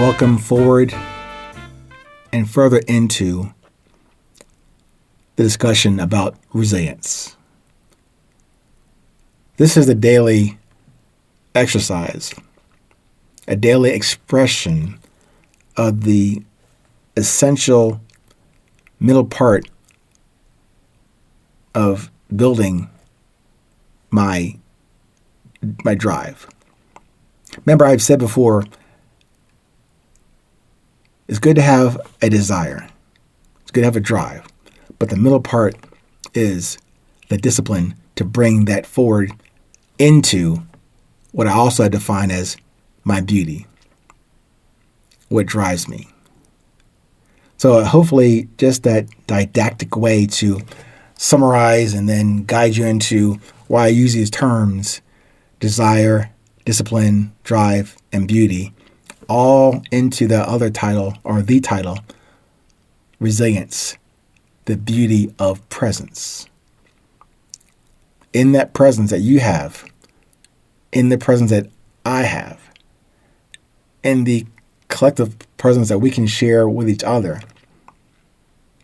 welcome forward and further into the discussion about resilience. This is a daily exercise, a daily expression of the essential middle part of building my drive. Remember, I've said before, it's good to have a desire. It's good to have a drive. But the middle part is the discipline to bring that forward into what I also define as my beauty, what drives me. So hopefully just that didactic way to summarize and then guide you into why I use these terms, desire, discipline, drive, and beauty, all into the other title, or the title, resilience, the beauty of presence. In that presence that you have, in the presence that I have, in the collective presence that we can share with each other,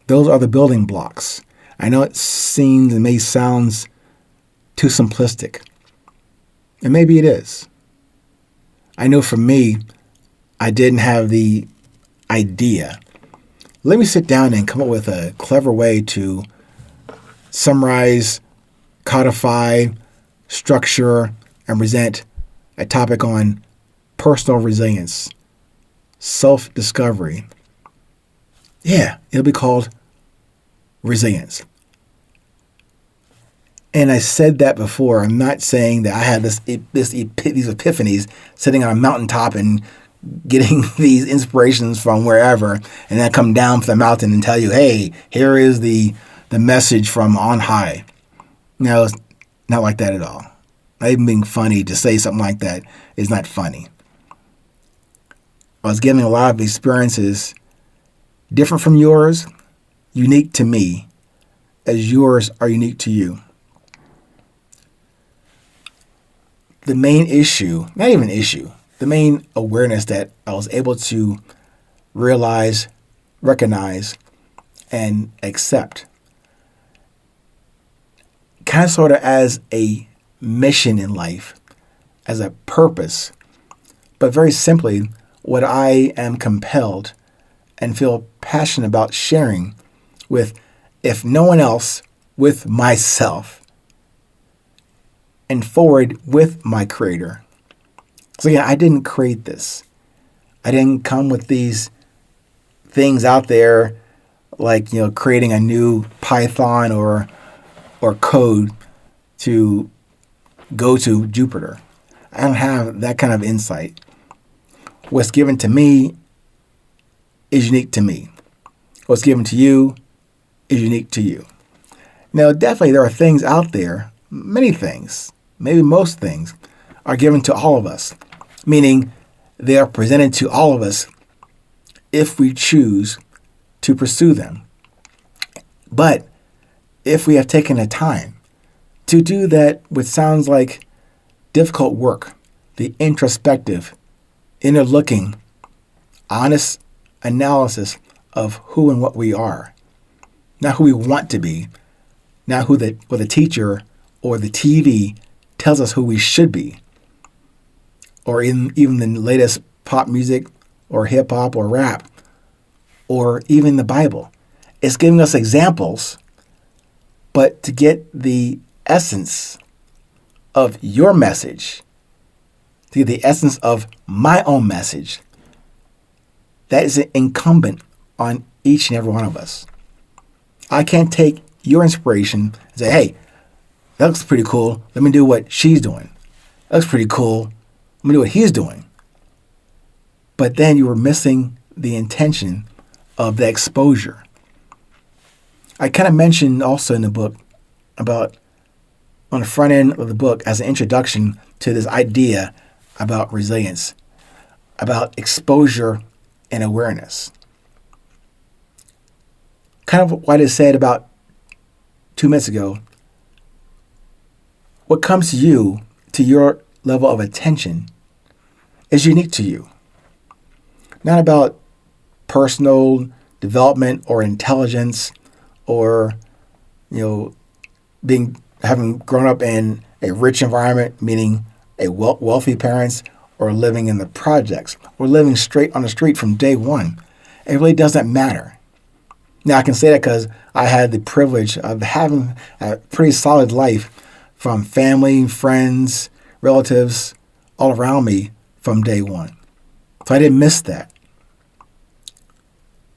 those are the building blocks. I know it seems and may sound too simplistic, and maybe it is. I know for me, I didn't have the idea. Let me sit down and come up with a clever way to summarize, codify, structure, and present a topic on personal resilience, self-discovery. Yeah, it'll be called resilience. And I said that before. I'm not saying that I had these epiphanies sitting on a mountaintop and getting these inspirations from wherever, and then I come down from the mountain and tell you, hey, here is the message from on high. No, it's not like that at all. Not even being funny to say something like that is not funny. I was getting a lot of experiences different from yours, unique to me, as yours are unique to you. The main issue, not even issue, the main awareness that I was able to realize, recognize, and accept, kind of sort of as a mission in life, as a purpose, but very simply what I am compelled and feel passionate about sharing with, if no one else, with myself, and forward with my Creator. So again, I didn't create this. I didn't come with these things out there like, creating a new Python or code to go to Jupiter. I don't have that kind of insight. What's given to me is unique to me. What's given to you is unique to you. Now, definitely there are things out there, many things, maybe most things, are given to all of us, meaning they are presented to all of us if we choose to pursue them. But if we have taken the time to do that, which sounds like difficult work, the introspective, inner looking, honest analysis of who and what we are, not who we want to be, not what the teacher or the TV tells us who we should be, or even the latest pop music or hip hop or rap, or even the Bible. It's giving us examples, but to get the essence of your message, to get the essence of my own message, that is incumbent on each and every one of us. I can't take your inspiration and say, hey, that looks pretty cool. Let me do what she's doing. That looks pretty cool. Let me do what he's doing. But then you were missing the intention of the exposure. I kind of mentioned also in the book about, on the front end of the book, as an introduction to this idea about resilience, about exposure and awareness. Kind of what I said about 2 minutes ago. What comes to you, to your level of attention, is unique to you. not about personal development or intelligence or, having grown up in a rich environment, meaning a wealthy parents, or living in the projects, or living straight on the street from day one. It really doesn't matter. Now, I can say that because I had the privilege of having a pretty solid life from family, friends, relatives, all around me from day one. So I didn't miss that.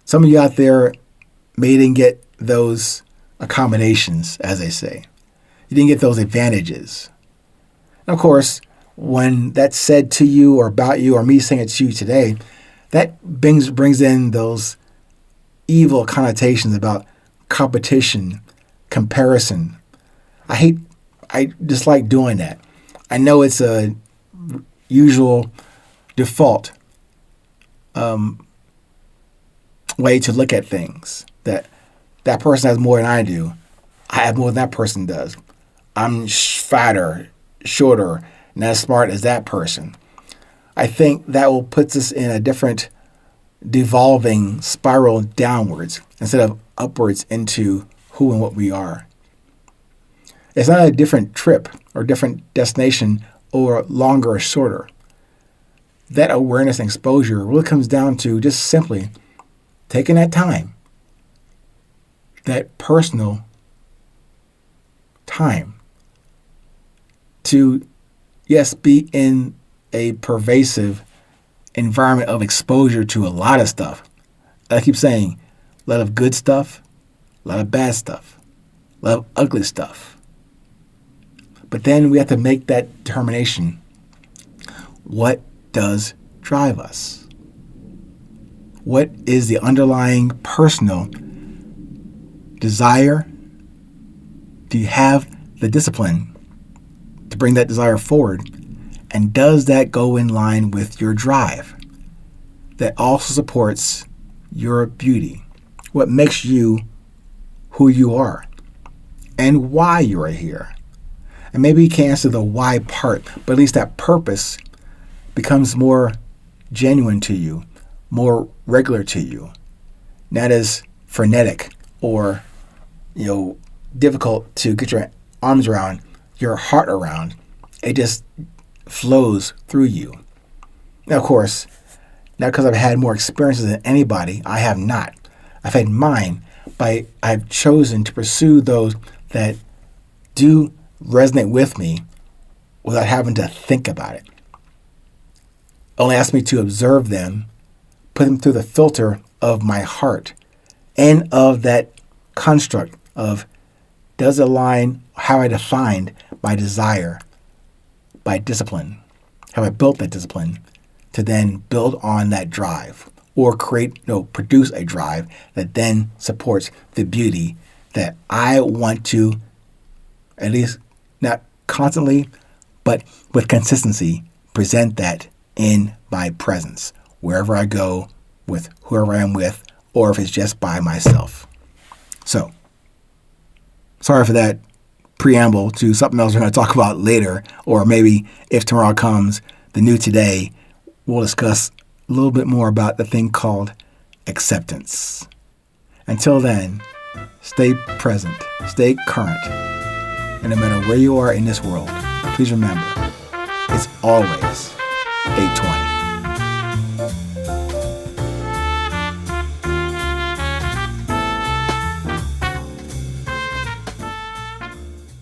Some of you out there may didn't get those accommodations, as they say. You didn't get those advantages. And of course, when that's said to you or about you or me saying it to you today, that brings in those evil connotations about competition, comparison. I dislike doing that. I know it's a usual default way to look at things, that person has more than I do. I have more than that person does. I'm fatter, shorter, not as smart as that person. I think that will put us in a different devolving spiral downwards instead of upwards into who and what we are. It's not a different trip or different destination or longer or shorter. That awareness and exposure really comes down to just simply taking that time, that personal time to, yes, be in a pervasive environment of exposure to a lot of stuff. I keep saying, a lot of good stuff, a lot of bad stuff, a lot of ugly stuff. But then we have to make that determination. What does drive us? What is the underlying personal desire? Do you have the discipline to bring that desire forward? And does that go in line with your drive that also supports your beauty? What makes you who you are and why you are here? And maybe you can't answer the why part, but at least that purpose becomes more genuine to you, more regular to you, not as frenetic or, difficult to get your arms around, your heart around. It just flows through you. Now, of course, not because I've had more experiences than anybody. I have not. I've had mine, but I've chosen to pursue those that do resonate with me without having to think about it. Only ask me to observe them, put them through the filter of my heart and of that construct of, does it align how I defined my desire by discipline, how I built that discipline to then build on that drive or produce a drive that then supports the beauty that I want to, at least not constantly, but with consistency, present that in my presence, wherever I go, with whoever I am with, or if it's just by myself. So, sorry for that preamble to something else we're going to talk about later, or maybe if tomorrow comes, the new today, we'll discuss a little bit more about the thing called acceptance. Until then, stay present, stay current, and no matter where you are in this world, please remember, it's always 820.